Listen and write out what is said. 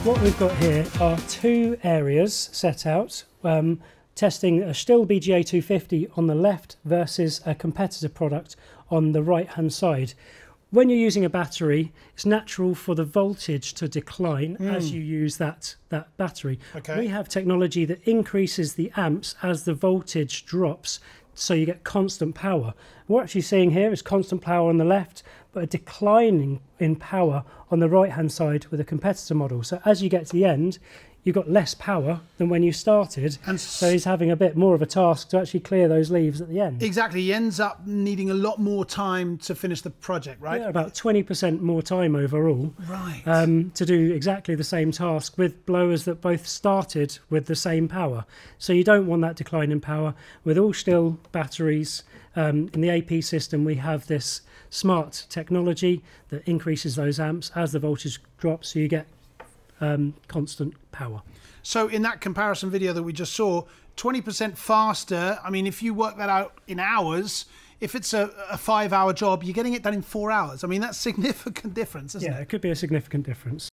What we've got here are two areas set out, testing a Stihl Bga 250 on the left versus a competitor product on the right hand side. When you're using a battery, it's natural for the voltage to decline as you use that battery. Okay. We have technology that increases the amps as the voltage drops, so you get constant power. What we're actually seeing here is constant power on the left, but a declining in power on the right hand side with a competitor model. So as you get to the end, you've got less power than when you started, and so he's having a bit more of a task to actually clear those leaves at the end. Exactly, he ends up needing a lot more time to finish the project, right? Yeah, about 20% more time overall, right? To do exactly the same task with blowers that both started with the same power. So you don't want that decline in power. With all Stihl batteries, in the AP system, we have this smart technology that increases those amps as the voltage drops, so you get constant power. So in that comparison video that we just saw, 20% faster. I mean, if you work that out in hours, if it's a 5-hour job, you're getting it done in 4 hours. I mean, that's significant difference, isn't it? Yeah, it could be a significant difference.